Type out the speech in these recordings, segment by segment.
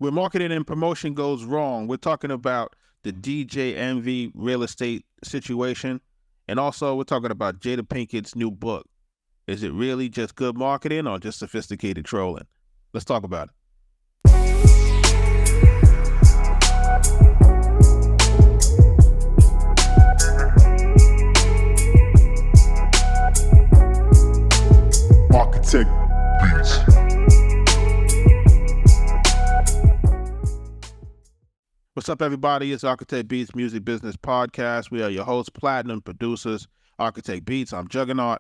Where marketing and promotion goes wrong, we're talking about the DJ Envy real estate situation. And also, we're talking about Jada Pinkett's new book. Is it really just good marketing or just sophisticated trolling? Let's talk about it. Arkatech Beatz. What's up, everybody? It's Arkatech Beatz Music Business Podcast. We are your hosts, platinum producers, Arkatech Beatz. I'm Juggernaut.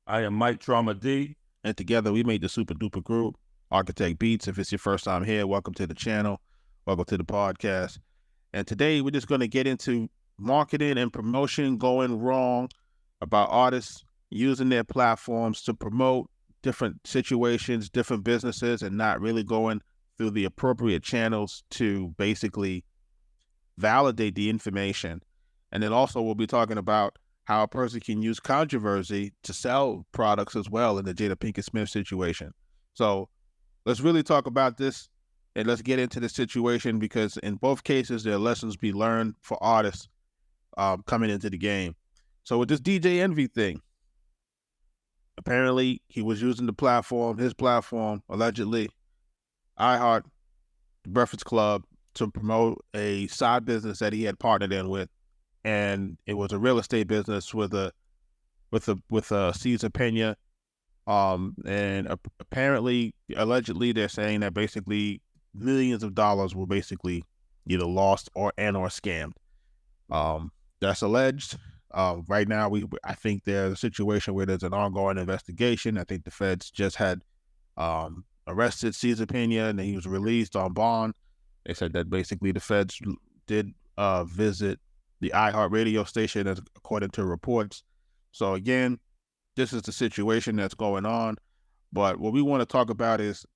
I am Mike Trauma D. And together we made the super duper group, Arkatech Beatz. If it's your first time here, welcome to the channel. Welcome to the podcast. And today we're just going to get into marketing and promotion going wrong, about artists using their platforms to promote different situations, different businesses, and not really going through the appropriate channels to basically validate the information. And then also we'll be talking about how a person can use controversy to sell products as well in the Jada Pinkett Smith situation. So let's really talk about this and let's get into the situation, because in both cases there are lessons to be learned for artists coming into the game. So with this DJ Envy thing, apparently he was using his platform, allegedly, iHeart, the Breakfast Club, to promote a side business that he had partnered in with, and it was a real estate business with Cesar Pena, and apparently, allegedly, they're saying that basically millions of dollars were basically either lost or scammed. That's alleged. Right now, I think there's a situation where there's an ongoing investigation. I think the feds just had arrested Cesar Pena, and he was released on bond. They said that basically the feds did visit the iHeart radio station, as according to reports. So again, this is the situation that's going on. But what we want to talk about is,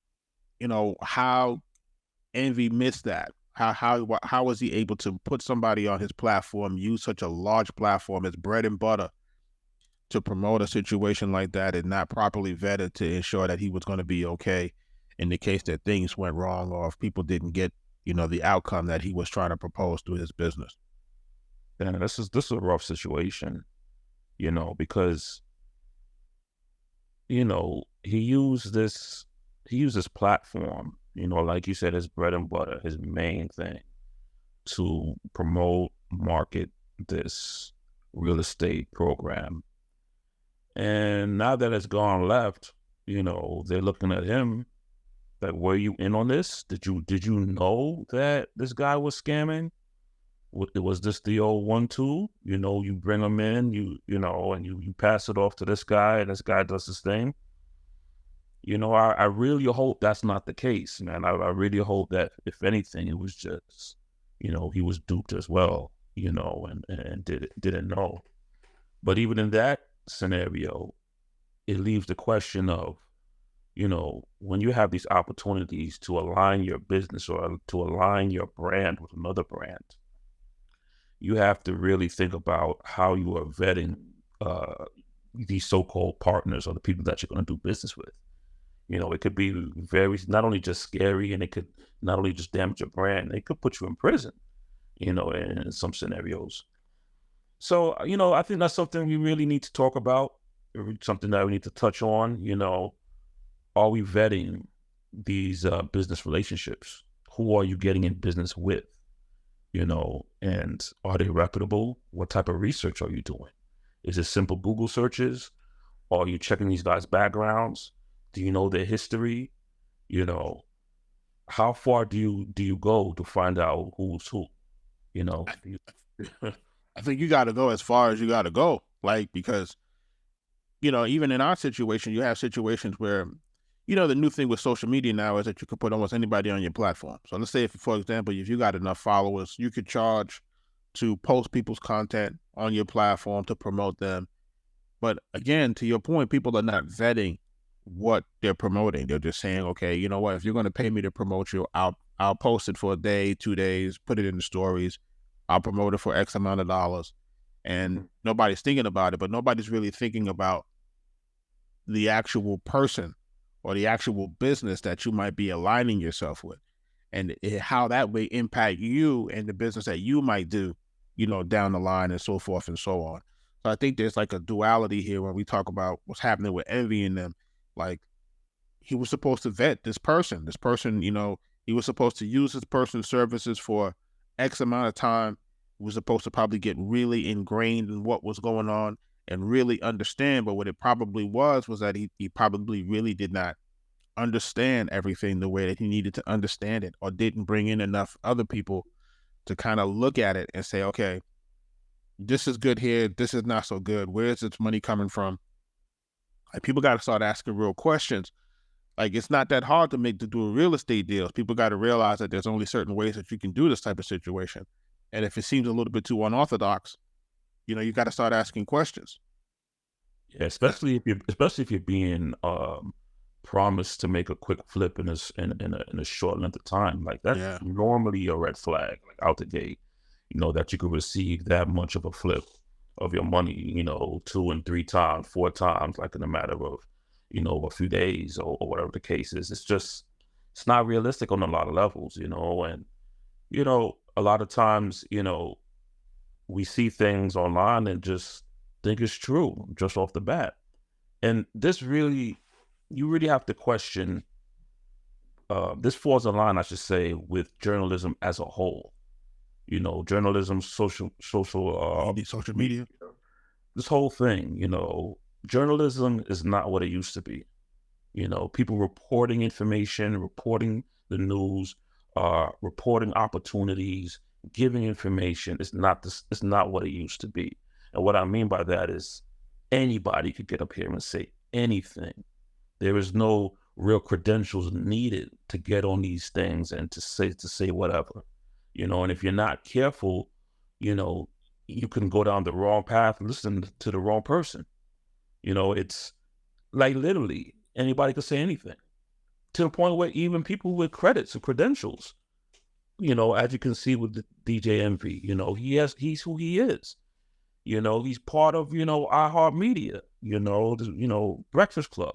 how Envy missed that. How was he able to put somebody on his platform, use such a large platform, as bread and butter, to promote a situation like that and not properly vetted to ensure that he was going to be okay in the case that things went wrong or if people didn't get the outcome that he was trying to propose through his business. And this is a rough situation, because he used this platform, like you said, his bread and butter, his main thing, to promote, market this real estate program. And now that it's gone left, they're looking at him like, were you in on this? Did you know that this guy was scamming? Was this the old 1-2? You bring him in, and you pass it off to this guy, and this guy does his thing. I really hope that's not the case, man. I really hope that, if anything, it was just, he was duped as well, and didn't know. But even in that scenario, it leaves the question of, when you have these opportunities to align your business or to align your brand with another brand, you have to really think about how you are vetting these so-called partners or the people that you're going to do business with. It could be not only just scary, and it could not only just damage your brand, it could put you in prison, in some scenarios. So, I think that's something we really need to talk about, something that we need to touch on. Are we vetting these business relationships? Who are you getting in business with? And are they reputable? What type of research are you doing? Is it simple Google searches? Or are you checking these guys' backgrounds? Do you know their history? How far do you go to find out who's who? I think you got to go as far as you got to go, because even in our situation, you have situations where, the new thing with social media now is that you can put almost anybody on your platform. So let's say, for example, if you got enough followers, you could charge to post people's content on your platform to promote them. But again, to your point, people are not vetting what they're promoting. They're just saying, okay, you know what, if you're going to pay me to promote you, I'll post it for a day, 2 days, put it in the stories. I'll promote it for X amount of dollars. And nobody's thinking about it, but nobody's really thinking about the actual person or the actual business that you might be aligning yourself with. and how that may impact you and the business that you might do, down the line and so forth and so on. So I think there's like a duality here when we talk about what's happening with Envy and them. Like, he was supposed to vet this person. This person, he was supposed to use this person's services for X amount of time. He was supposed to probably get really ingrained in what was going on and really understand. But what it probably was that he probably really did not understand everything the way that he needed to understand it, or didn't bring in enough other people to kind of look at it and say, okay, this is good here, this is not so good. Where's this money coming from? Like, people got to start asking real questions. Like, it's not that hard to do real estate deals. People got to realize that there's only certain ways that you can do this type of situation. And if it seems a little bit too unorthodox, you got to start asking questions. Yeah, especially if you're being promised to make a quick flip in a short length of time. Like, that's Yeah. normally a red flag, like out the gate. That you could receive that much of a flip of your money, 2 and 3 times, 4 times, like in a matter of, a few days or whatever the case is. It's not realistic on a lot of levels, and, a lot of times, we see things online and just think it's true just off the bat. And you really have to question, this falls in line, I should say, with journalism as a whole. Journalism, social media. This whole thing, journalism is not what it used to be. People reporting information, reporting the news, reporting opportunities, giving information. It's not what it used to be. And what I mean by that is anybody could get up here and say anything. There is no real credentials needed to get on these things and to say whatever. And if you're not careful, you can go down the wrong path and listen to the wrong person. It's like literally anybody could say anything, to the point where even people with credits and credentials, as you can see with the DJ Envy, he's who he is. He's part of, iHeartMedia, Breakfast Club.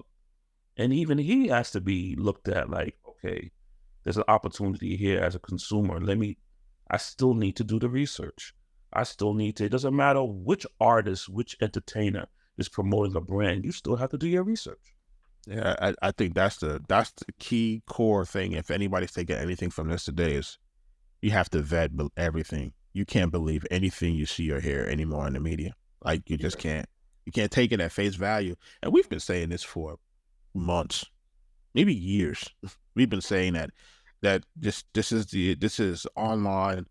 And even he has to be looked at like, okay, there's an opportunity here as a consumer. I still need to do the research. It doesn't matter which artist, which entertainer is promoting a brand, you still have to do your research. Yeah, I think that's the key core thing. If anybody's taking anything from this today, is you have to vet everything. You can't believe anything you see or hear anymore in the media. Like, you just can't. You can't take it at face value. And we've been saying this for months, maybe years. We've been saying that this is online.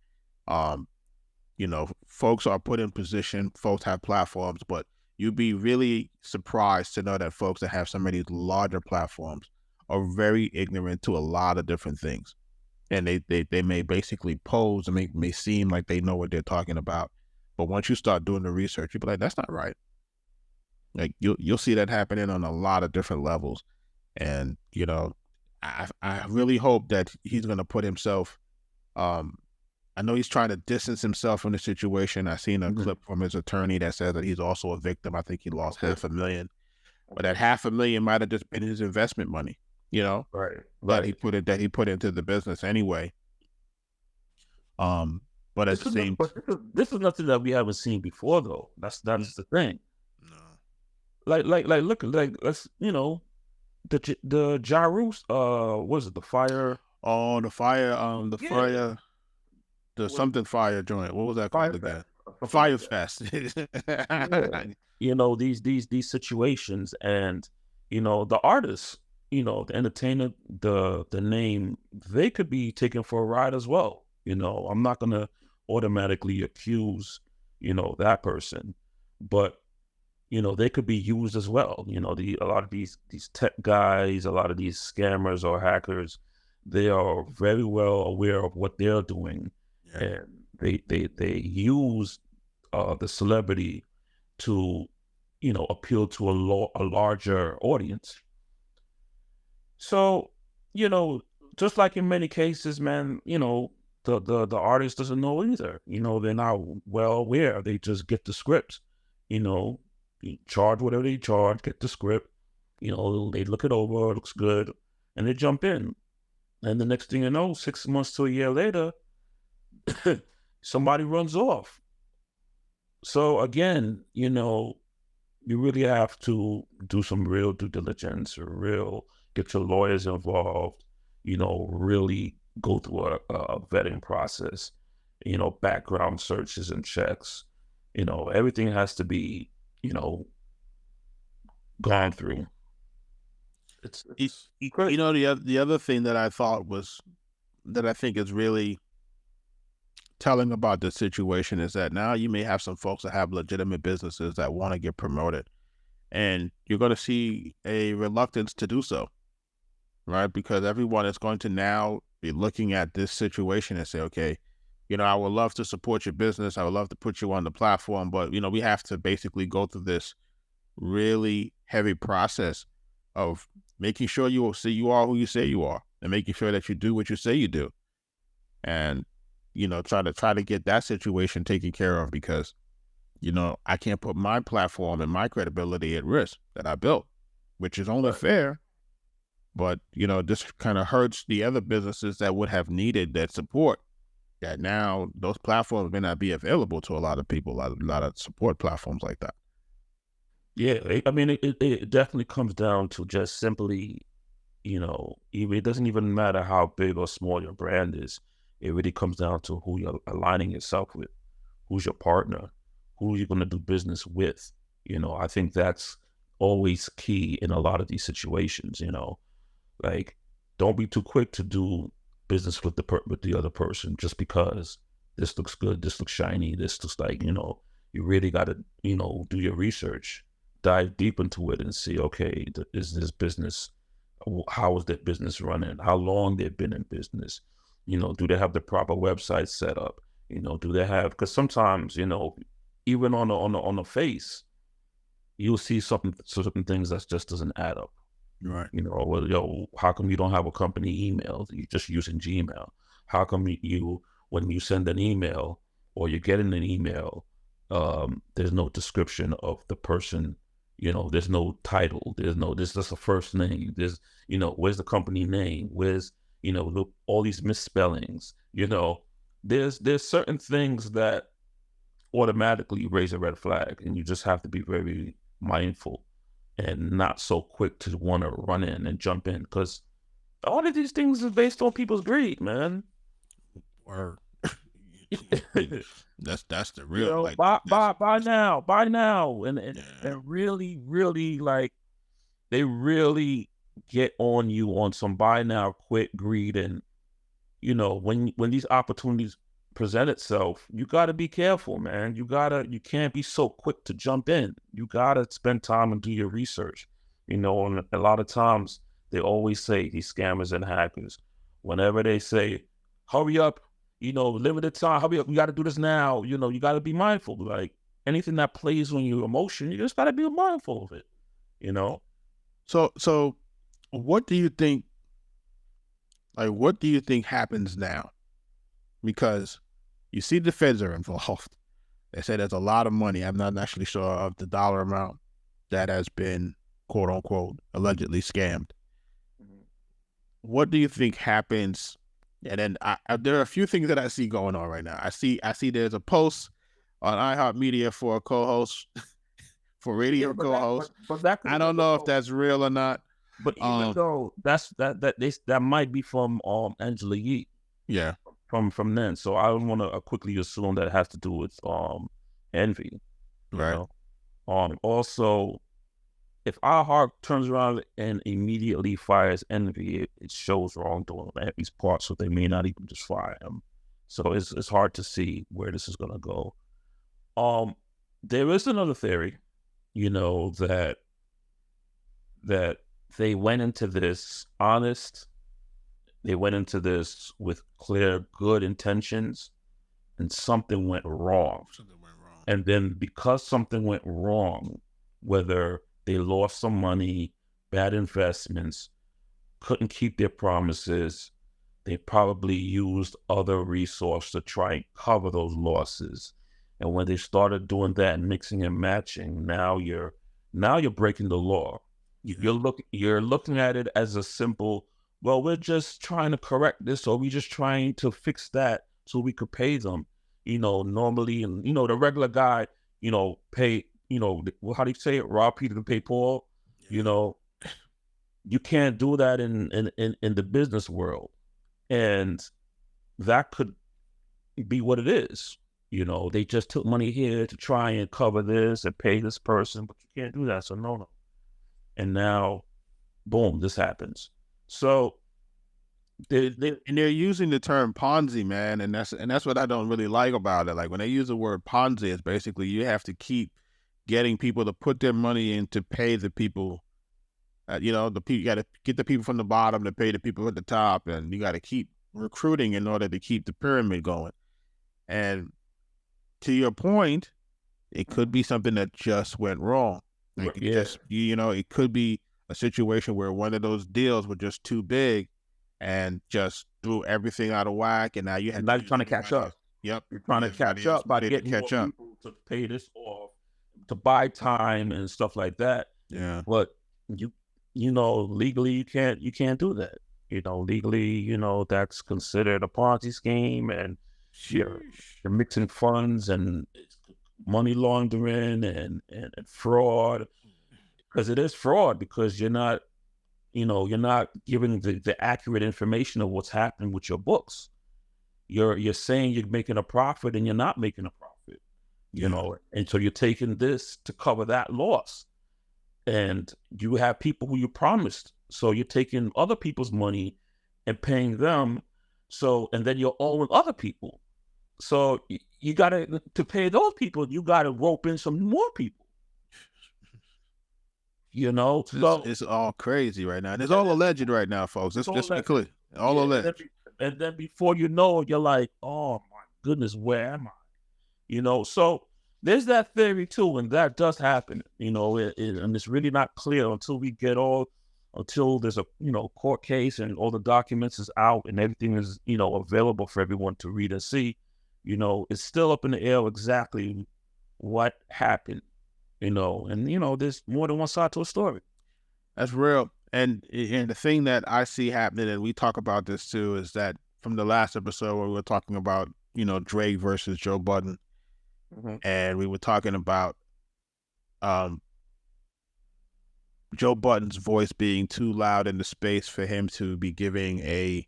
Folks are put in position. Folks have platforms, but you'd be really surprised to know that folks that have some of these larger platforms are very ignorant to a lot of different things. And they may basically pose and may seem like they know what they're talking about. But once you start doing the research, you'll be like, that's not right. Like, you'll see that happening on a lot of different levels. And, I really hope that he's going to put himself, I know he's trying to distance himself from the situation. I seen a clip from his attorney that says that he's also a victim. I think he lost $500,000, but that $500,000 might have just been his investment money, right. that he put into the business anyway. But at the same, this is nothing that we haven't seen before, though. That's the thing. No. Like, look, like, let's, the Jairus, what is it, the fire? Oh, the fire, fire. The something fire joint. What was that called again? Fire Fest. Yeah. These situations, and the artists, the entertainer, the name, they could be taken for a ride as well. I'm not gonna automatically accuse that person, but they could be used as well. A lot of these tech guys, a lot of these scammers or hackers, they are very well aware of what they're doing. And they use the celebrity to, appeal to a larger audience. So, just like in many cases, man, the artist doesn't know either. They're not well aware. They just get the script. You charge whatever they charge, get the script. They look it over, it looks good, and they jump in. And the next thing you know, 6 months to a year later, somebody runs off. So again, you really have to do some real due diligence, get your lawyers involved, really go through a vetting process, background searches and checks, everything has to be, gone through. It's great. The other thing that I thought was that I think is really telling about the situation is that now you may have some folks that have legitimate businesses that want to get promoted, and you're going to see a reluctance to do so, right? Because everyone is going to now be looking at this situation and say, okay, I would love to support your business. I would love to put you on the platform, but, we have to basically go through this really heavy process of making sure you are who you say you are, and making sure that you do what you say you do. And, try to get that situation taken care of, because, I can't put my platform and my credibility at risk that I built, which is only fair. But, this kind of hurts the other businesses that would have needed that support, that now those platforms may not be available to a lot of people, a lot of support platforms like that. Yeah, I mean, it definitely comes down to just simply, it doesn't even matter how big or small your brand is. It really comes down to who you're aligning yourself with, who's your partner, who you're going to do business with. I think that's always key in a lot of these situations. Like, don't be too quick to do business with the other person just because this looks good, this looks shiny, this looks like, you really got to, do your research, dive deep into it and see, okay, is this business, how is that business running? How long they've been in business? Do they have the proper website set up? Do they have, because sometimes, even on the face, you'll see certain things that just doesn't add up. Right. Well, how come you don't have a company email? You're just using Gmail. How come when you send an email or you're getting an email, there's no description of the person, there's no title, there's just a first name. There's, where's the company name? Where's, all these misspellings, there's certain things that automatically raise a red flag, and you just have to be very mindful and not so quick to want to run in and jump in, because all of these things is based on people's greed, man. Or that's the real, buy now, and really, really, like, they really get on you on some buy now, quick greed. And when these opportunities present itself, you got to be careful, man. You can't be so quick to jump in. You got to spend time and do your research. And a lot of times they always say, these scammers and hackers, whenever they say, hurry up, limited time, hurry up, you got to do this now, you got to be mindful. Like, anything that plays on your emotion, you just got to be mindful of it, So what do you think, happens now? Because you see the feds are involved. They say there's a lot of money. I'm not actually sure of the dollar amount that has been, quote unquote, allegedly scammed. Mm-hmm. What do you think happens? And then there are a few things that I see going on right now. I see there's a post on iHeartMedia for a co-host, for radio co-host. But I don't know if that's real or not. But even though that might be from Angela Yee. Yeah. From then. So I don't want to quickly assume that it has to do with envy. Right. Also, if iHeart turns around and immediately fires envy, it shows wrongdoing on Envy's part, so they may not even just fire him. So it's hard to see where this is gonna go. There is another theory, that they went into this honest. They went into this with clear, good intentions, and something went wrong. And then because something went wrong, whether they lost some money, bad investments, couldn't keep their promises, they probably used other resources to try and cover those losses. And when they started doing that and mixing and matching, now you're breaking the law. You're looking at it as a simple well, we're just trying to correct this, or we're just trying to fix that so we could pay them. Normally, and the regular guy, pay, how do you say it? Rob Peter to pay Paul. You know, you can't do that in the business world, and that could be what it is. They just took money here to try and cover this and pay this person, but you can't do that. So no. And now, boom, this happens. So and they're using the term Ponzi, man, and that's what I don't really like about it. Like when they use the word Ponzi, it's basically you have to keep getting people to put their money in to pay the people. The people, you got to get the people from the bottom to pay the people at the top, and you got to keep recruiting in order to keep the pyramid going. And to your point, it could be something that just went wrong. Like it could be a situation where one of those deals were just too big and just threw everything out of whack, and now you had trying to catch up. Yep, you're trying to catch up by getting more people to pay this off, to buy time and stuff like that. Yeah, but legally you can't do that. Legally, that's considered a Ponzi scheme, and you're mixing funds and money laundering and fraud, because it is fraud, because you're not giving the accurate information of what's happening with your books. You're saying you're making a profit and you're not making a profit, and so you're taking this to cover that loss. And you have people who you promised, so you're taking other people's money and paying them. So, and then you're owing other people. So you to pay those people, you gotta rope in some more people. So it's all crazy right now. And it's all alleged right now, folks. Let's be clear. All alleged. And then before you know it, you're like, oh my goodness, where am I? So there's that theory too, and that does happen, and it's really not clear until there's a, court case and all the documents is out and everything is, available for everyone to read and see. It's still up in the air exactly what happened, and, there's more than one side to a story. That's real. And the thing that I see happening, and we talk about this too, is that from the last episode where we were talking about, Drake versus Joe Budden, and we were talking about Joe Budden's voice being too loud in the space for him to be giving a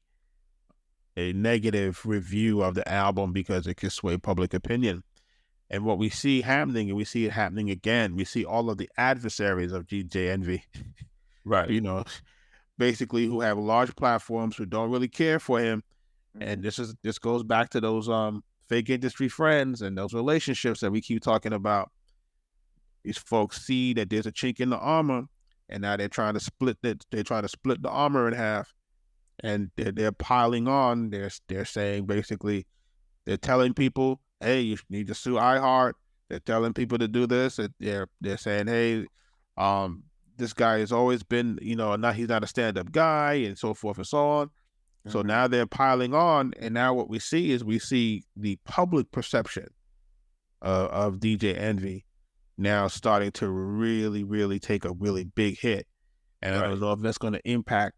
negative review of the album because it could sway public opinion. And what we see happening, and we see it happening again, we see all of the adversaries of DJ Envy, right? Basically who have large platforms who don't really care for him. And this goes back to those fake industry friends and those relationships that we keep talking about. These folks see that there's a chink in the armor, and now they're trying to split it. They're trying to split the armor in half, and they're piling on. They're saying basically, they're telling people, hey, you need to sue iHeart. They're telling people to do this. They're saying, hey, this guy has always been, he's not a stand-up guy, and so forth and so on. So now they're piling on, and now what we see the public perception of DJ Envy now starting to really, really take a really big hit. And I don't know if that's going to impact,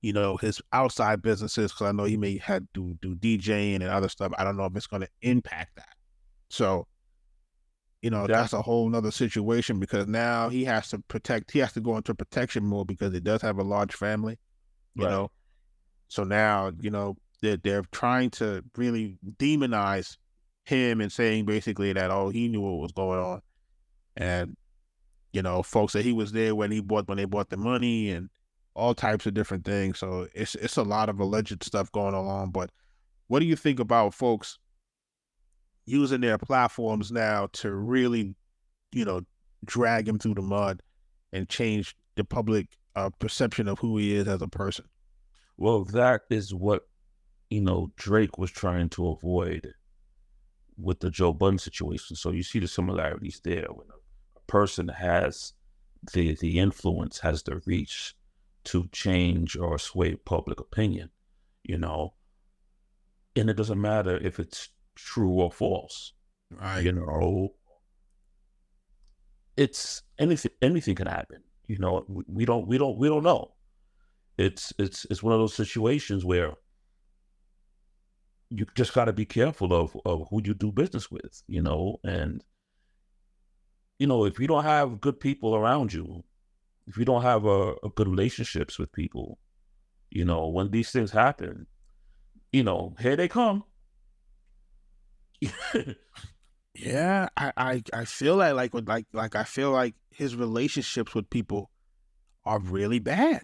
his outside businesses, because I know he may have to do DJing and other stuff. I don't know if it's going to impact that. So, that's a whole nother situation, because now he has to go into protection mode, because he does have a large family, you know. So now, they're trying to really demonize him and saying basically that, oh, he knew what was going on. And, folks that he was there when they bought the money and all types of different things. So it's a lot of alleged stuff going on. But what do you think about folks using their platforms now to really, drag him through the mud and change the public perception of who he is as a person? Well, that is what, Drake was trying to avoid with the Joe Budden situation. So you see the similarities there. When a person has the influence, has the reach to change or sway public opinion, and it doesn't matter if it's true or false. Right. It's anything can happen. We don't know. it's one of those situations where you just got to be careful of who you do business with, and if you don't have good people around you, if you don't have a good relationships with people, when these things happen, here they come. Yeah, I feel like I feel like his relationships with people are really bad.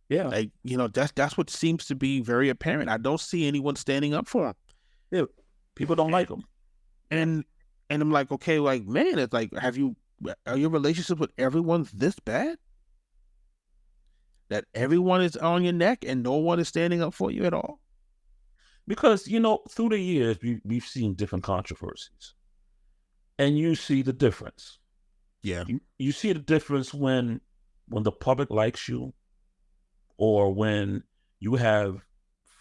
Yeah, Like, that's what seems to be very apparent. I don't see anyone standing up for him. yeah. People don't like them. And I'm like, okay, like, man, it's like, are your relationships with everyone this bad? That everyone is on your neck and no one is standing up for you at all? Because, through the years, we've seen different controversies. And you see the difference. Yeah. You see the difference when the public likes you, or when you have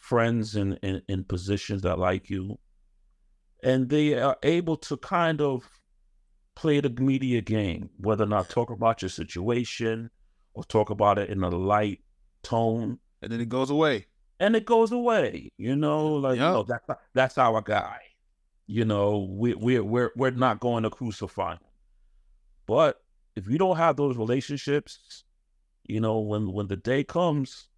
friends in positions that like you, and they are able to kind of play the media game, whether or not talk about your situation or talk about it in a light tone. And then it goes away. And it goes away, like, Yep. that's our guy. We're not going to crucify him. But if you don't have those relationships, when the day comes,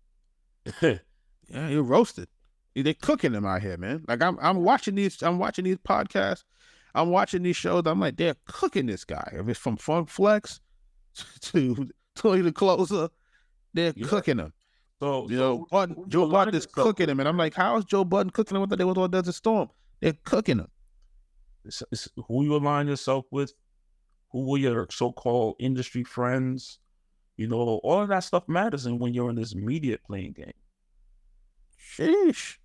Yeah, you're roasted. They're cooking them out here, man. Like, I'm watching these podcasts, I'm watching these shows. I'm like, they're cooking this guy. If it's from Funk Flex to Tony the Closer, they're cooking him. So, Joe Budden is cooking him, and I'm like, how is Joe Budden cooking him? What they was on Desert Storm? They're cooking him. It's who you align yourself with, who are your so-called industry friends, all of that stuff matters. And when you're in this media playing game, Sheesh.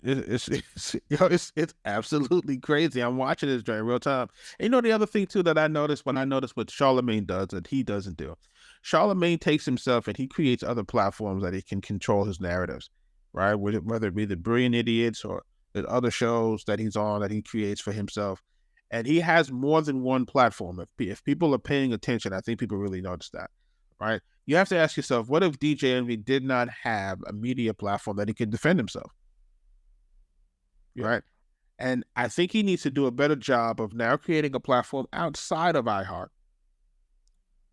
It's absolutely crazy. I'm watching this during real time. And the other thing too that I noticed what Charlemagne does that he doesn't do. Charlemagne takes himself and he creates other platforms that he can control his narratives, right? Whether it be the Brilliant Idiots or the other shows that he's on that he creates for himself. And he has more than one platform. If people are paying attention, I think people really notice that, right? You have to ask yourself, what if DJ Envy did not have a media platform that he could defend himself? Yeah. Right. And I think he needs to do a better job of now creating a platform outside of iHeart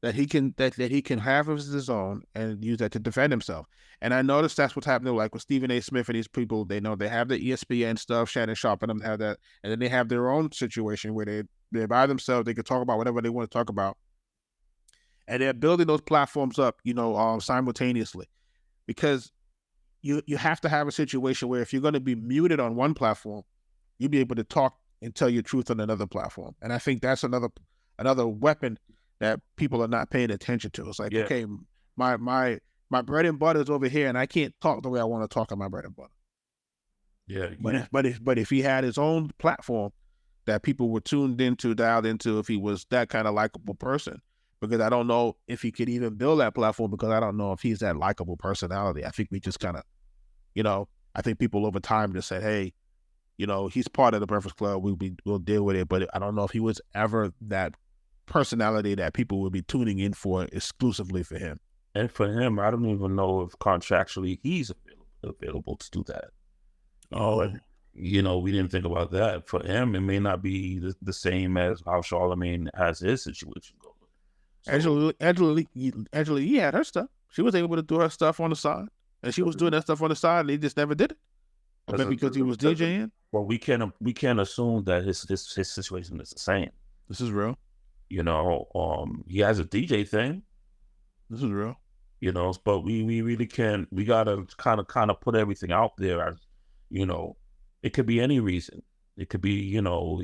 that he can have as his own and use that to defend himself. And I noticed that's what's happening, like with Stephen A. Smith and these people. They have the ESPN stuff, Shannon Sharp and them have that, and then they have their own situation where they're by themselves. They can talk about whatever they want to talk about, and they're building those platforms up, simultaneously, because you have to have a situation where if you're going to be muted on one platform, you'll be able to talk and tell your truth on another platform. And I think that's another weapon that people are not paying attention to. It's like, okay, my bread and butter is over here, and I can't talk the way I want to talk on my bread and butter. Yeah. But if he had his own platform that people were dialed into, if he was that kind of likable person, because I don't know if he could even build that platform, because I don't know if he's that likable personality. I think we just kind of, I think people over time just said, hey, he's part of the Breakfast Club. We'll deal with it. But I don't know if he was ever that personality that people would be tuning in for exclusively for him. And for him, I don't even know if contractually he's available to do that. Oh, we didn't think about that. For him, it may not be the same as how Charlemagne has his situation going. So, Angela Yee had her stuff. She was able to do her stuff on the side, and she was doing that stuff on the side, and he just never did it. Maybe because he was DJing. Well, we can't assume that his situation is the same. This is real. He has a DJ thing. This is real. But we really can't. We gotta kind of put everything out there as, it could be any reason. It could be,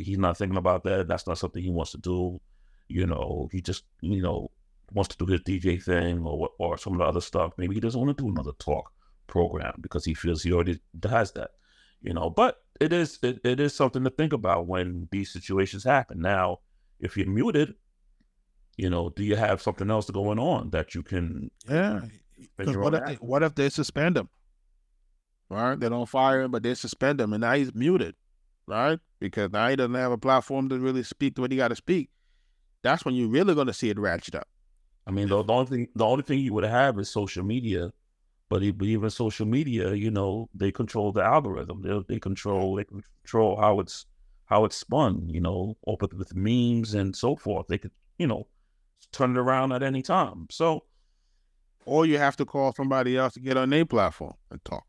he's not thinking about that. That's not something he wants to do. He just, wants to do his DJ thing or some of the other stuff. Maybe he doesn't want to do another talk program because he feels he already has that. But it is something to think about when these situations happen. Now, if you're muted, do you have something else going on that you can? Yeah. What if they suspend him? Right? They don't fire him, but they suspend him, and now he's muted, right? Because now he doesn't have a platform to really speak the way he got to speak. That's when you're really going to see it ratchet up. I mean, the only thing you would have is social media, but even social media, they control the algorithm. They control how it's spun, or with memes and so forth. They could, turn it around at any time. So Or you have to call somebody else to get on their platform and talk.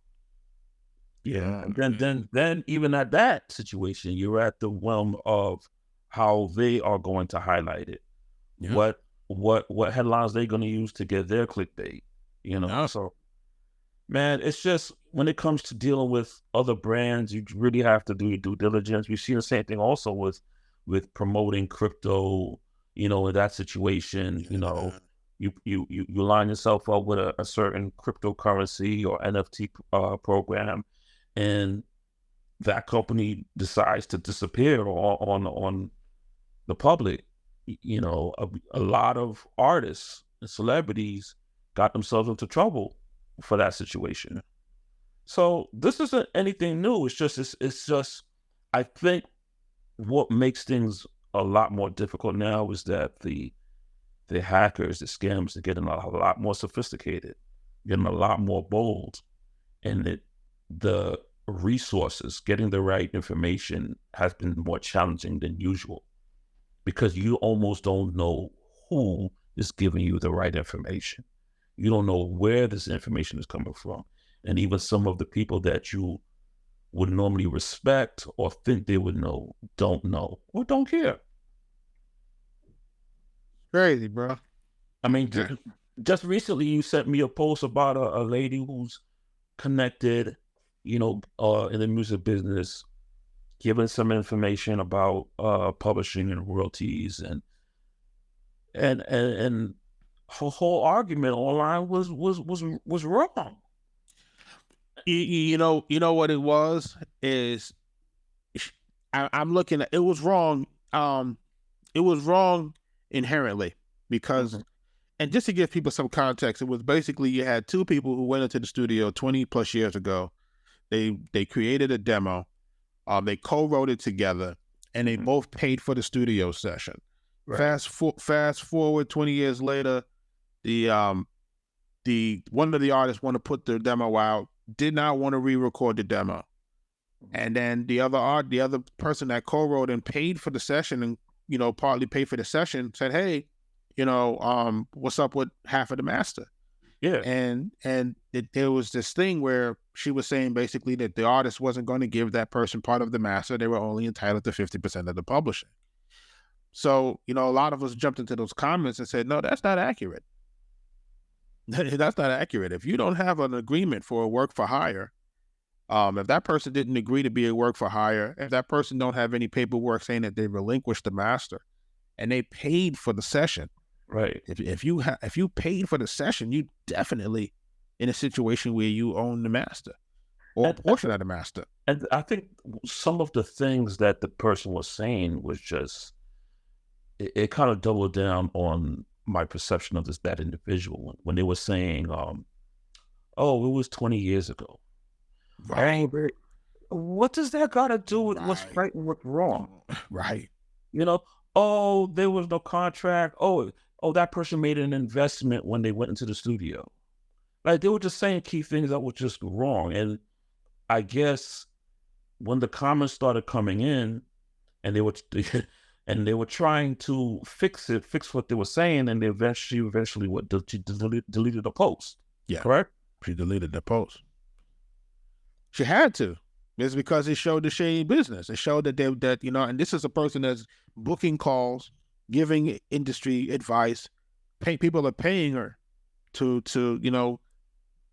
yeah, and then even at that situation, you're at the realm of how they are going to highlight it. Yeah. What headlines they're going to use to get their clickbait, Yeah. So, man, it's just when it comes to dealing with other brands, you really have to do your due diligence. We see the same thing also with promoting crypto, in that situation, you line yourself up with a certain cryptocurrency or NFT program, and that company decides to disappear on the public. A lot of artists and celebrities got themselves into trouble for that situation. So this isn't anything new. It's just I think what makes things a lot more difficult now is that the hackers, the scams are getting a lot more sophisticated, getting a lot more bold, and the resources, getting the right information has been more challenging than usual because you almost don't know who is giving you the right information. You don't know where this information is coming from. And even some of the people that you would normally respect or think they would know, don't know or don't care. Crazy, bro. I mean, just recently you sent me a post about a lady who's connected, in the music business, giving some information about publishing and royalties, and her whole argument online was wrong. You know what it was is I'm looking at it was wrong. It was wrong inherently because, and just to give people some context, it was basically you had two people who went into the studio 20 plus years ago. They created a demo. They co-wrote it together, and they both paid for the studio session. Right. Fast forward 20 years later, the one of the artists want to put their demo out, did not want to re-record the demo, and then the other person that co-wrote and paid for the session and partly paid for the session said, hey, what's up with half of the master? Yeah. And there was this thing where she was saying basically that the artist wasn't going to give that person part of the master. They were only entitled to 50% of the publishing. So, a lot of us jumped into those comments and said, no, that's not accurate. That's not accurate. If you don't have an agreement for a work for hire, if that person didn't agree to be a work for hire, if that person don't have any paperwork saying that they relinquished the master and they paid for the session, right? If you paid for the session, you definitely in a situation where you own the master or a portion of the master. And I think some of the things that the person was saying was just it kind of doubled down on my perception of that individual when they were saying, "Oh, it was 20 years ago." Right. What does that got to do with what's right and what's wrong? Right. Oh, there was no contract. Oh, that person made an investment when they went into the studio. Like they were just saying key things that were just wrong. And I guess when the comments started coming in, and they were trying to fix what they were saying, and they eventually deleted the post. Yeah, correct. She deleted the post. She had to. It's because it showed the shady business. It showed that and this is a person that's booking calls, giving industry advice. People are paying her to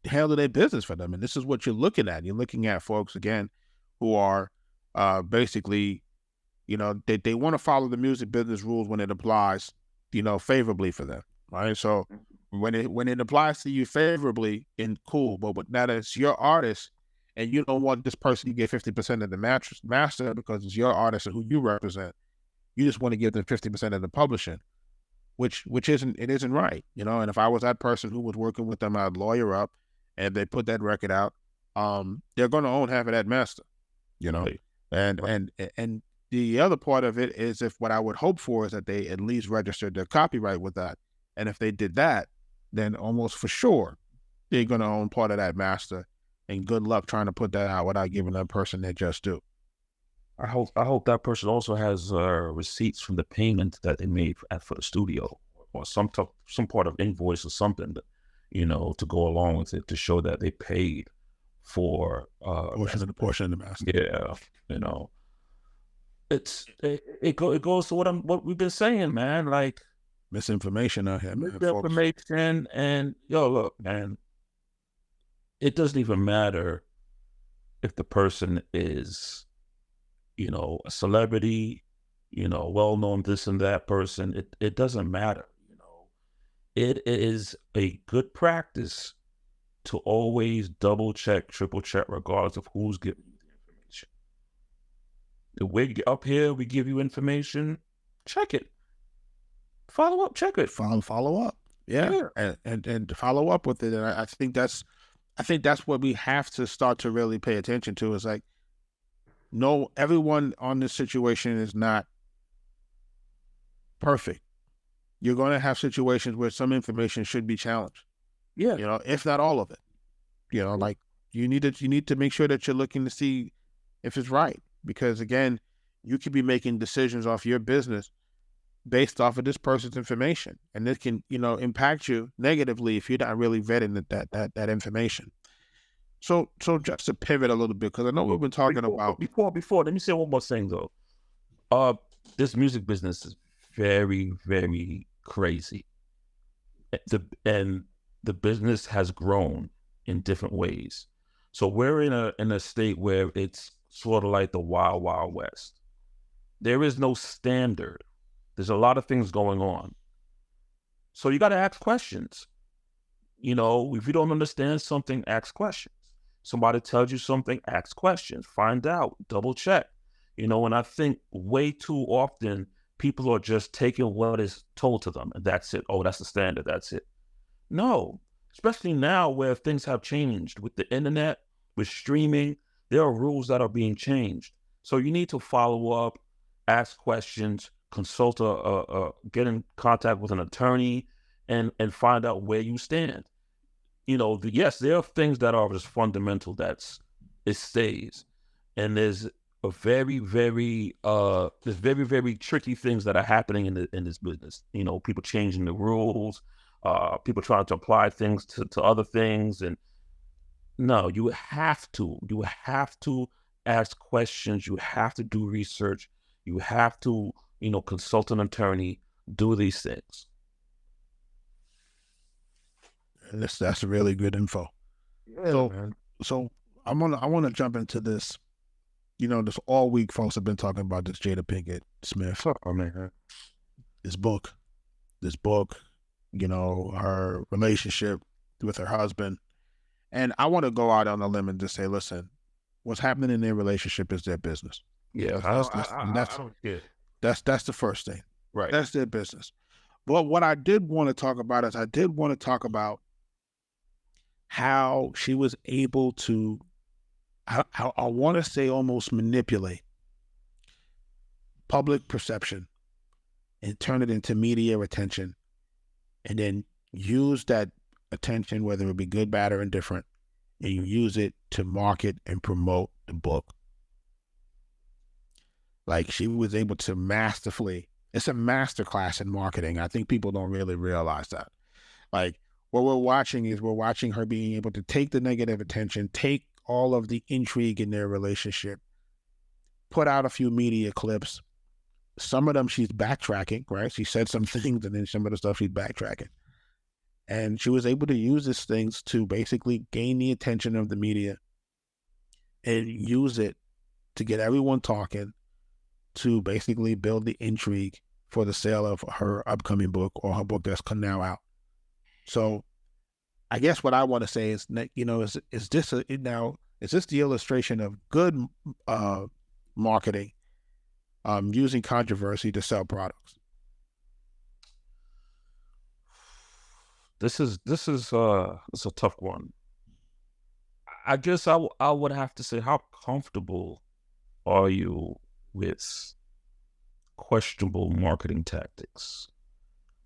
handle their business for them. And this is what you're looking at. You're looking at folks, again, who are basically, they want to follow the music business rules when it applies, favorably for them, right? So when it applies to you favorably, cool, but now that it's your artist, and you don't want this person to get 50% of the master because it's your artist and who you represent. You just want to give them 50% of the publishing, which isn't right, And if I was that person who was working with them, I'd lawyer up, and they put that record out, they're going to own half of that master, Right. And the other part of it is, if what I would hope for is that they at least registered their copyright with that, And if they did that, then almost for sure they're going to own part of that master. And good luck trying to put that out without giving that person their just due. I hope that person also has receipts from the payment that they made for the studio, or some part of invoice or something, to go along with it to show that they paid for Portion of the master. Yeah, it goes to what we've been saying, man. Like Misinformation out here, man, folks. misinformation, and look, man, it doesn't even matter if the person is, a celebrity, well-known this and that person. It doesn't matter. It is a good practice to always double check, triple check, regardless of who's giving you the information. If we up here, we give you information, check it. Follow up, check it. Follow up. Yeah. And follow up with it. And I think that's what we have to start to really pay attention to, is like, no, everyone on this situation is not perfect. You're going to have situations where some information should be challenged. Yeah. If not all of it. Like you need to make sure that you're looking to see if it's right, because again, you could be making decisions off your business based off of this person's information, and this can, impact you negatively if you're not really vetting that information. So just to pivot a little bit, because I know we've been talking about before. Let me say one more thing though. This music business is very, very crazy. The business has grown in different ways. So we're in a state where it's sort of like the wild, wild west. There is no standard. There's a lot of things going on. So you got to ask questions. If you don't understand something, ask questions. Somebody tells you something, ask questions, find out, double check. And I think way too often people are just taking what is told to them, and that's it. Oh, that's the standard. That's it. No, especially now where things have changed with the internet, with streaming, there are rules that are being changed. So you need to follow up, ask questions, consult, get in contact with an attorney, and find out where you stand. Yes, there are things that are just fundamental. It stays, and there's very, very tricky things that are happening in this business. People changing the rules, people trying to apply things to other things, and no, you have to ask questions. You have to do research. You have to, consult an attorney, do these things. And that's really good info. Yeah, man. So I want to jump into this. This all week, folks have been talking about this Jada Pinkett Smith. Oh, man. This book, her relationship with her husband. And I want to go out on a limb and just say, listen, what's happening in their relationship is their business. Yeah, I don't care. That's the first thing. Right. That's their business. But what I did want to talk about is how she was able to, I want to say, almost manipulate public perception and turn it into media attention, and then use that attention, whether it be good, bad, or indifferent, and you use it to market and promote the book. Like, she was able to masterfully, it's a masterclass in marketing. I think people don't really realize that. Like, what we're watching her being able to take the negative attention, take all of the intrigue in their relationship, put out a few media clips. Some of them she's backtracking, right? She said some things, and then some of the stuff she's backtracking. And she was able to use these things to basically gain the attention of the media and use it to get everyone talking, to basically build the intrigue for the sale of her upcoming book, or her book that's now out. So I guess what I want to say is, is this the illustration of good marketing, using controversy to sell products? This is it's a tough one. I guess I would have to say, how comfortable are you with questionable marketing tactics?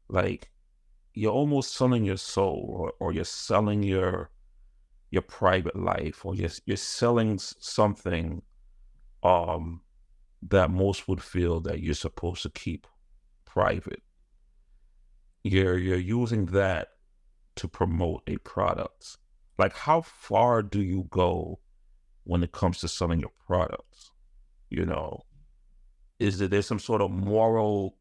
Like, you're almost selling your soul, or you're selling your private life, or you're selling something that most would feel that you're supposed to keep private. You're using that to promote a product. Like, how far do you go when it comes to selling your products? You know, is there some sort of moral,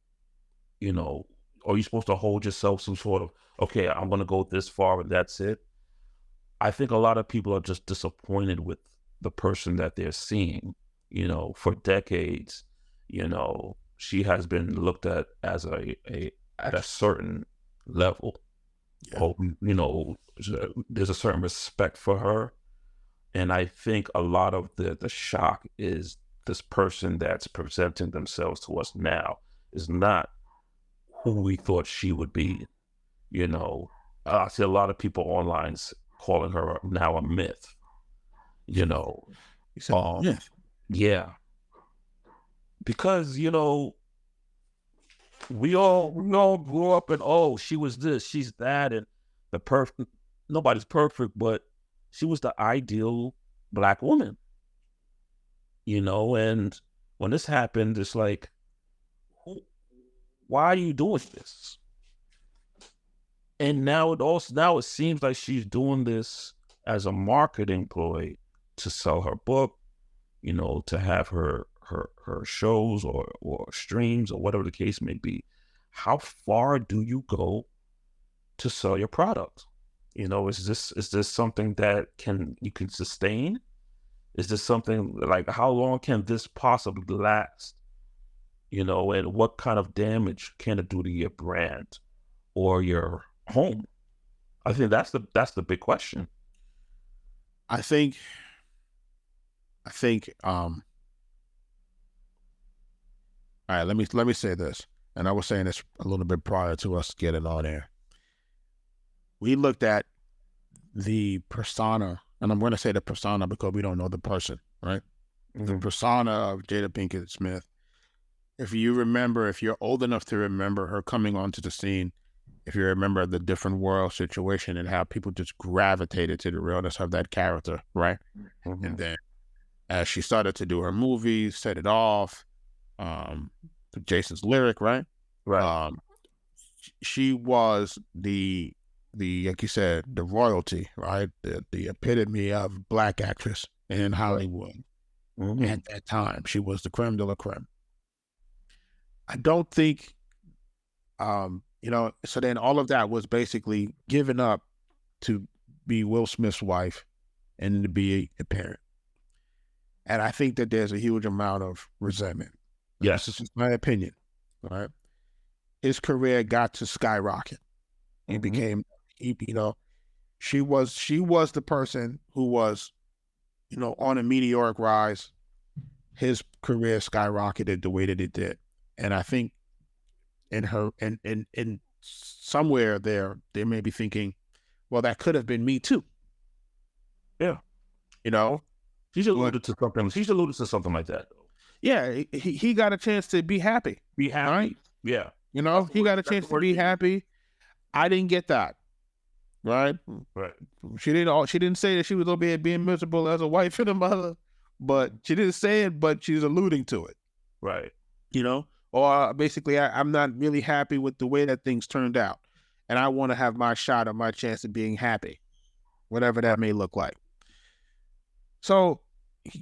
are you supposed to hold yourself some sort of, okay, I'm going to go this far and that's it? I think a lot of people are just disappointed with the person that they're seeing. For decades, she has been looked at as at a certain level. Yeah. Or, there's a certain respect for her. And I think a lot of the shock is this person that's presenting themselves to us now is not who we thought she would be. I see a lot of people online calling her now a myth. You said, Yeah, because we all grew up and, oh, she was this, she's that, and the perfect. Nobody's perfect, but she was the ideal Black woman. And when this happened, it's like, why are you doing this? And now it seems like she's doing this as a marketing ploy to sell her book, to have her shows or streams or whatever the case may be. How far do you go to sell your product? Is this something that you can sustain? Is this something like, how long can this possibly last? And what kind of damage can it do to your brand or your home? I think that's the big question. I think all right, let me say this, and I was saying this a little bit prior to us getting on air. We looked at the persona, and I'm going to say the persona because we don't know the person, right? Mm-hmm. The persona of Jada Pinkett Smith. If you're old enough to remember her coming onto the scene, if you remember the different world situation and how people just gravitated to the realness of that character, right? Mm-hmm. And then as she started to do her movies, set it off, Jason's lyric, right? Right. She was the like you said, the royalty, right? The epitome of Black actress in Hollywood. Mm-hmm. At that time, she was the creme de la creme. I don't think, so then all of that was basically given up to be Will Smith's wife and to be a parent. And I think that there's a huge amount of resentment. Yes. This is my opinion, right? His career got to skyrocket. He became, she was the person who was, on a meteoric rise. His career skyrocketed the way that it did. And I think in somewhere there, they may be thinking, well, that could have been me too. Yeah. She's alluded to something. She's alluded to something like that. Yeah, he got a chance to be happy. Be happy. Right? Yeah. He got a chance to be happy. I didn't get that. Right? Right. She didn't say that she was gonna being miserable as a wife and a mother, but she didn't say it, but she's alluding to it. Right. Or basically I'm not really happy with the way that things turned out. And I want to have my shot at my chance of being happy. Whatever that may look like. So,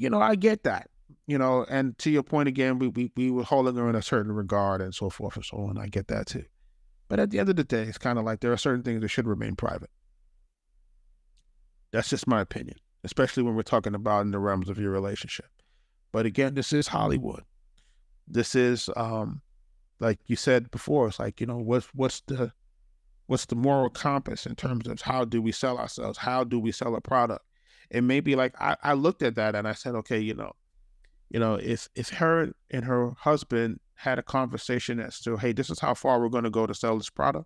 I get that, and to your point again, we were holding her in a certain regard and so forth and so on. I get that too. But at the end of the day, it's kind of like there are certain things that should remain private. That's just my opinion, especially when we're talking about in the realms of your relationship. But again, this is Hollywood. This is, like you said before, it's like, what's the moral compass in terms of how do we sell ourselves? How do we sell a product? And maybe like I looked at that and I said, okay, if her and her husband had a conversation as to, hey, this is how far we're going to go to sell this product,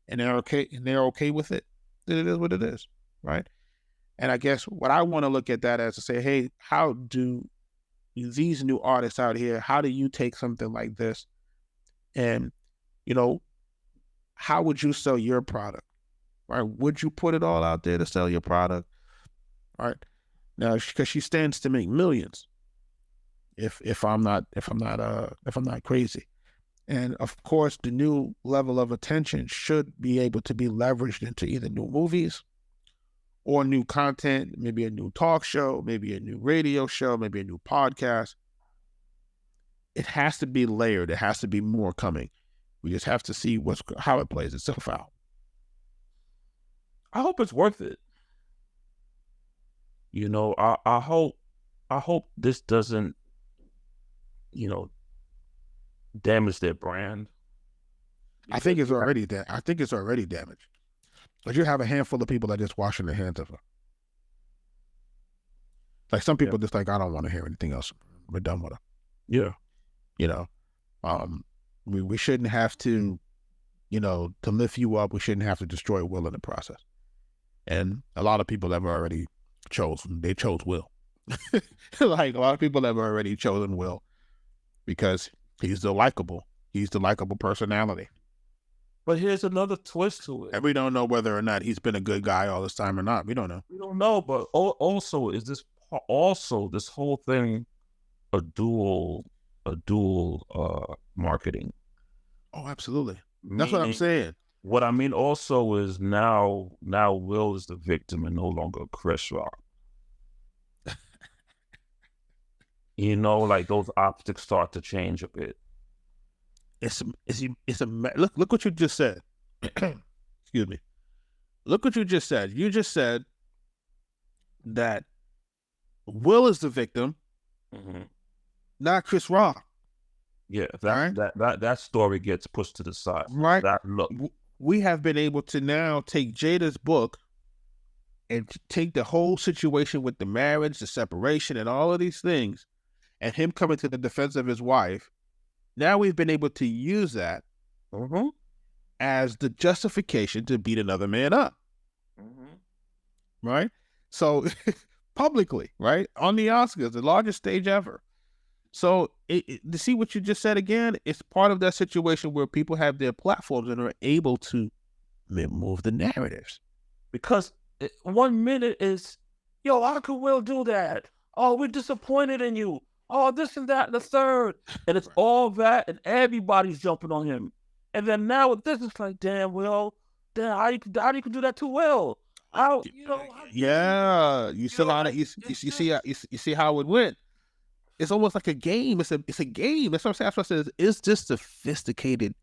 and they're okay with it, then it is what it is, right? And I guess what I want to look at that as to say, hey, how do these new artists out here, how do you take something like this and, how would you sell your product? Right? Would you put it all out there to sell your product? Right? Now, because she stands to make millions if I'm not crazy. And of course, the new level of attention should be able to be leveraged into either new movies or new content, maybe a new talk show, maybe a new radio show, maybe a new podcast. It has to be layered. It has to be more coming. We just have to see how it plays itself out. I hope it's worth it. You know, I hope this doesn't, you know, damage their brand. I think it's already damaged. But you have a handful of people that just washing their hands of her. Like some people just like, I don't want to hear anything else. We're done with her. Yeah. You know, we shouldn't have to, you know, to lift you up, we shouldn't have to destroy Will in the process. And a lot of people have already chose Will. Like a lot of people have already chosen Will because he's the likable personality. But here's another twist to it. And we don't know whether or not he's been a good guy all this time or not. We don't know. We don't know, but also this whole thing a dual marketing. Oh, absolutely. That's what I'm saying. What I mean also is now Will is the victim and no longer Chris Rock. You know, like those optics start to change a bit. Look what you just said. Excuse me. Look what you just said. You just said that Will is the victim, not Chris Rock. Yeah, that story gets pushed to the side. Right. Look, we have been able to now take Jada's book and take the whole situation with the marriage, the separation, and all of these things, and him coming to the defense of his wife. Now we've been able to use that as the justification to beat another man up. Right? So publicly, right? On the Oscars, the largest stage ever. So to see what you just said again, it's part of that situation where people have their platforms and are able to move the narratives. Because 1 minute is, yo, how could Will do that? Oh, we're disappointed in you. Oh, this and that and the third. And it's all that and everybody's jumping on him. And then now with this, it's like, damn, Will, how you can do that to Will? How, you know? You see how it went. It's almost like a game. It's a game. That's what I'm saying. It's just sophisticated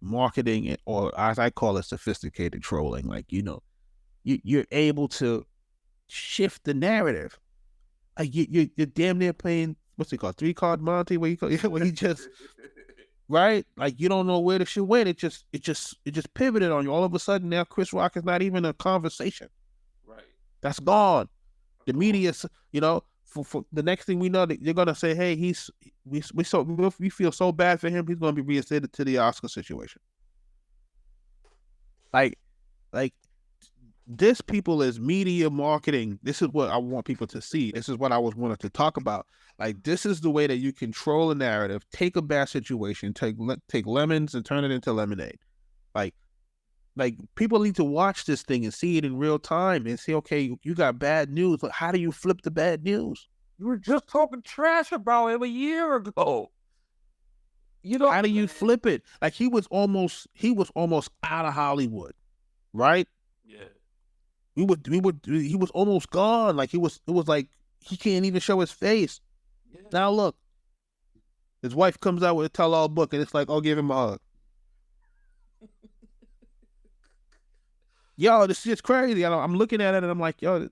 marketing, or as I call it, sophisticated trolling. Like, you know, you're able to shift the narrative. Like you're damn near playing, what's it called, 3-card Monte, where you just right? Like you don't know where the shit went. It just pivoted on you. All of a sudden now Chris Rock is not even a conversation. Right. That's gone. The media, you know, for the next thing we know, they're gonna say, hey, we feel so bad for him, he's gonna be reinstated to the Oscar situation. Like this, people, is media marketing. This is what I want people to see. This is what I was wanting to talk about. Like, this is the way that you control a narrative, take a bad situation, take lemons and turn it into lemonade. Like people need to watch this thing and see it in real time and say, okay, you got bad news. Like, how do you flip the bad news? You were just talking trash about him a year ago. You know, how do you flip it? Like he was almost out of Hollywood, right? Yeah. He was almost gone. Like it was like he can't even show his face. Yeah. Now look, his wife comes out with a tell-all book, and it's like, oh, give him a hug. Yo, this is crazy. I'm looking at it and I'm like, yo,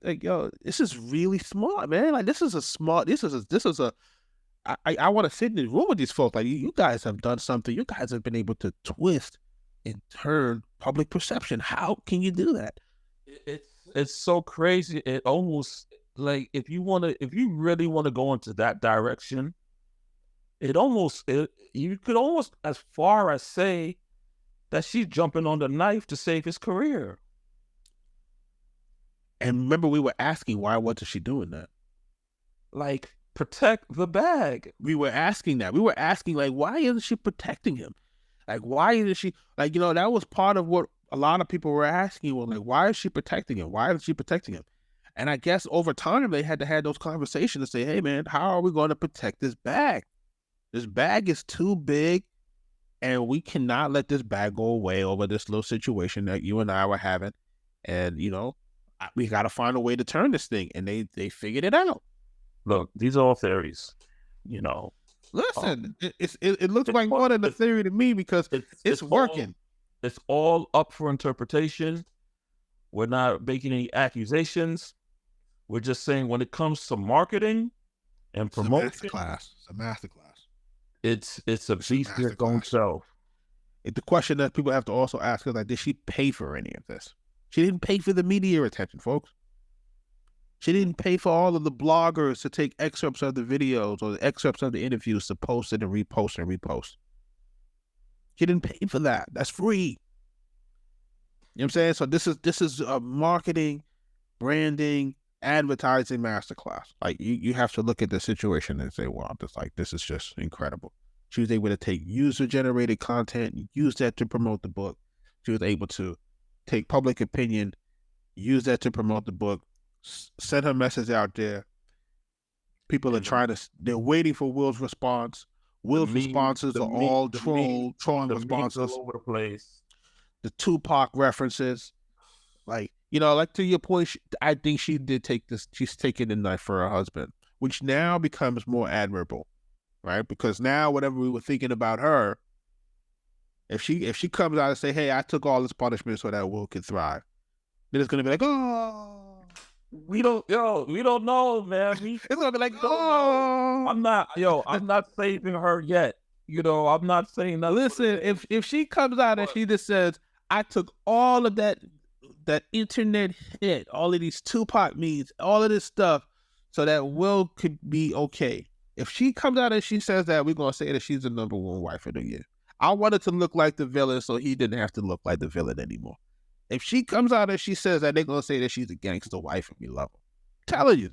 this is really smart, man. Like this is a I want to sit in the room with these folks. Like you guys have done something. You guys have been able to twist and turn public perception. How can you do that? It's so crazy. It almost, like, if you really want to go into that direction, you could almost as far as say that she's jumping on the knife to save his career. And remember, we were asking, why wasn't she doing that? Like, protect the bag. We were asking that. We were asking, like, why isn't she protecting him? Like, why isn't she, like, that was part of what a lot of people were asking. Well, like, why is she protecting him? Why is she protecting him? And I guess over time they had to have those conversations and say, hey man, how are we going to protect this bag? This bag is too big, and we cannot let this bag go away over this little situation that you and I were having. And we got to find a way to turn this thing. And they figured it out. Look, these are all theories. Listen, it looks like more than a theory to me, because it's working. It's all up for interpretation. We're not making any accusations. We're just saying when it comes to marketing and promotion, it's a masterclass. It's a beast in its own self. The question that people have to also ask is, like, did she pay for any of this? She didn't pay for the media attention, folks. She didn't pay for all of the bloggers to take excerpts of the videos or the excerpts of the interviews to post it and repost and repost. She didn't pay for that. That's free. You know what I'm saying? So this is a marketing, branding, advertising masterclass. Like, you have to look at the situation and say, wow, this is just incredible. She was able to take user-generated content, use that to promote the book. She was able to take public opinion, use that to promote the book, send her message out there. People are they're waiting for Will's response. Will's responses are all trolling responses. All over the place. The Tupac references. Like, like, to your point, I think she did take this. She's taking the knife for her husband, which now becomes more admirable, right? Because now whatever we were thinking about her, if she comes out and say, hey, I took all this punishment so that Will could thrive, then it's going to be like, oh. We don't know, man. It's gonna be like, oh, I'm not saving her yet. I'm not saying that. Listen, if she comes out and she just says, I took all of that internet hit, all of these Tupac memes, all of this stuff, so that Will could be okay. If she comes out and she says that, we're gonna say that she's the #1 wife of the year. I wanted to look like the villain, so he didn't have to look like the villain anymore. If she comes out and she says that, they're going to say that she's a gangster wife and we love her. I'm telling you.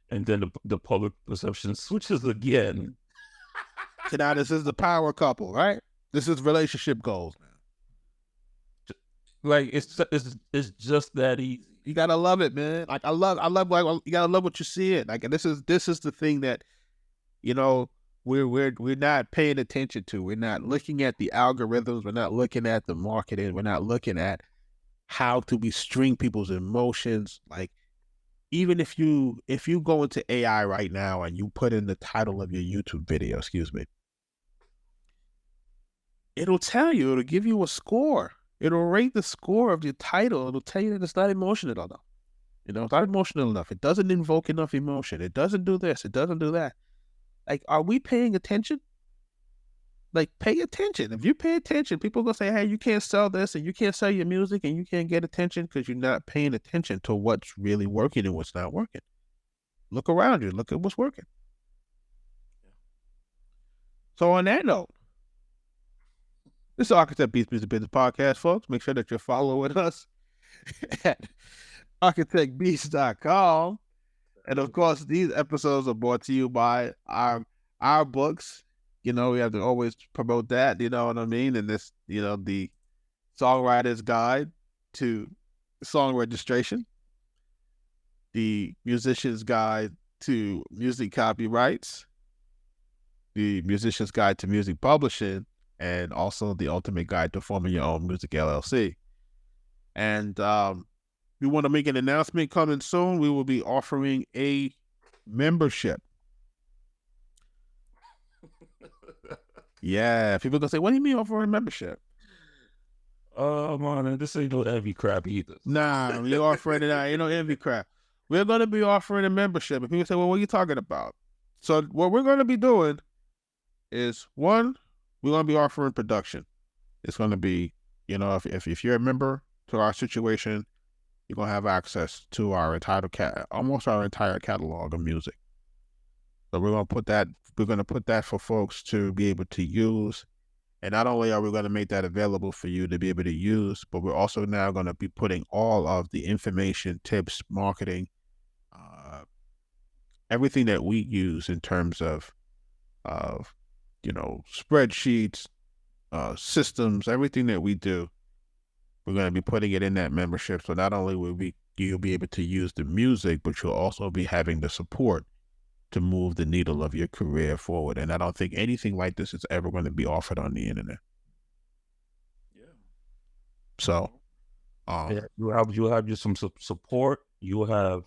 And then the public perception switches again. So now this is the power couple, right? This is relationship goals, man. Like, it's just that easy. You got to love it, man. Like, I love, like, you got to love what you see. Like, this is the thing that, we're not paying attention to. We're not looking at the algorithms. We're not looking at the marketing. We're not looking at how to string people's emotions. Like, even if you go into AI right now and you put in the title of your YouTube video, it'll tell you, it'll give you a score. It'll rate the score of your title. It'll tell you that it's not emotional enough. It's not emotional enough. It doesn't invoke enough emotion. It doesn't do this. It doesn't do that. Like, are we paying attention? Like, pay attention. If you pay attention, people are going to say, hey, you can't sell this and you can't sell your music and you can't get attention because you're not paying attention to what's really working and what's not working. Look around you. Look at what's working. So on that note, this is Arkatech Beatz Music Business Podcast, folks. Make sure that you're following us at arkatechbeatz.com. And of course, these episodes are brought to you by our books. We have to always promote that, you know what I mean? And this, the Songwriter's Guide to Song Registration, the Musician's Guide to Music Copyrights, the Musician's Guide to Music Publishing, and also the Ultimate Guide to Forming Your Own Music LLC. And we want to make an announcement coming soon. We will be offering a membership. Yeah, people gonna say, what do you mean offering a membership? Oh man, this ain't no envy crap either. Nah, we're offering it. Ain't no envy crap. We're gonna be offering a membership. And people say, well, what are you talking about? So what we're gonna be doing is, one, we're gonna be offering production. It's gonna be, if you're a member to our situation, you're gonna have access to our almost our entire catalog of music. So we're gonna put that for folks to be able to use. And not only are we going to make that available for you to be able to use, but we're also now going to be putting all of the information, tips, marketing, everything that we use in terms of spreadsheets, systems, everything that we do, we're going to be putting it in that membership. So not only will you'll be able to use the music, but you'll also be having the support to move the needle of your career forward. And I don't think anything like this is ever going to be offered on the internet. Yeah. So, Yeah, you have just some support. You will have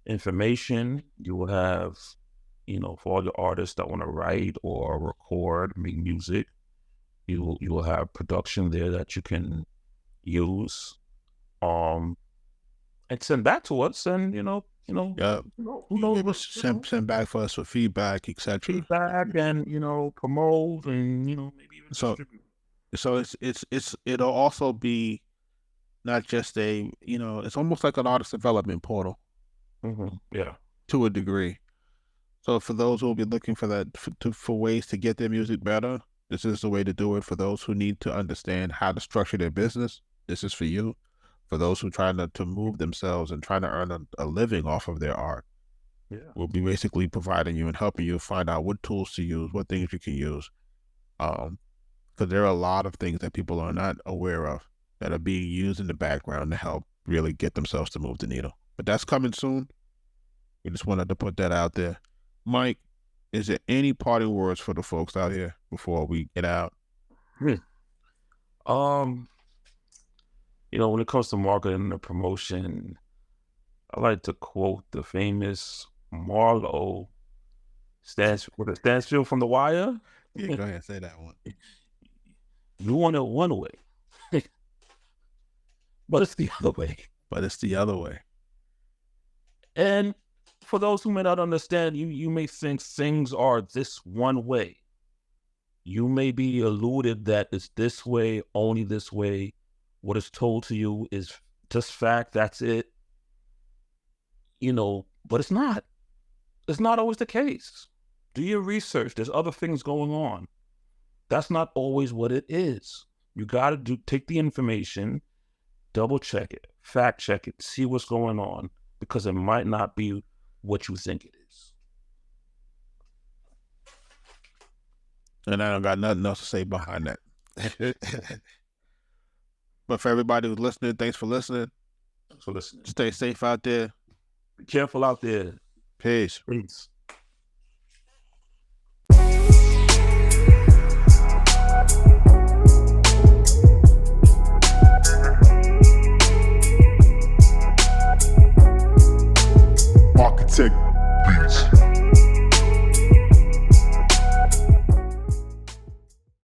information. You will have, for all the artists that want to write or record, make music. You will have production there that you can use, and send back to us. And yeah, who knows, send back for us for feedback, etc. feedback, and promote, and maybe even So, distribute. so it'll also be not just it's almost like an artist development portal Yeah. to a degree. So for those who will be looking for that, for ways to get their music better, this is the way to do it. For those who need to understand how to structure their business, this is for you. For those who trying to move themselves and trying to earn a living off of their art, Yeah. we'll be basically providing you and helping you find out what tools to use, what things you can use. Because there are a lot of things that people are not aware of that are being used in the background to help really get themselves to move the needle. But that's coming soon. We just wanted to put that out there. Mike, is there any parting words for the folks out here before we get out? Hmm. When it comes to marketing and promotion, I like to quote the famous Marlowe Stansfield from The Wire. Yeah, go ahead, say that one. You want it one way, but it's the other way. But it's the other way. And for those who may not understand, you may think things are this one way. You may be alluded that it's this way, only this way. What is told to you is just fact, that's it. But it's not. It's not always the case. Do your research. There's other things going on. That's not always what it is. You got to take the information, double check it, fact check it, see what's going on, because it might not be what you think it is. And I don't got nothing else to say behind that. But for everybody who's listening, thanks for listening. Thanks for listening. Stay safe out there. Be careful out there. Peace. Peace.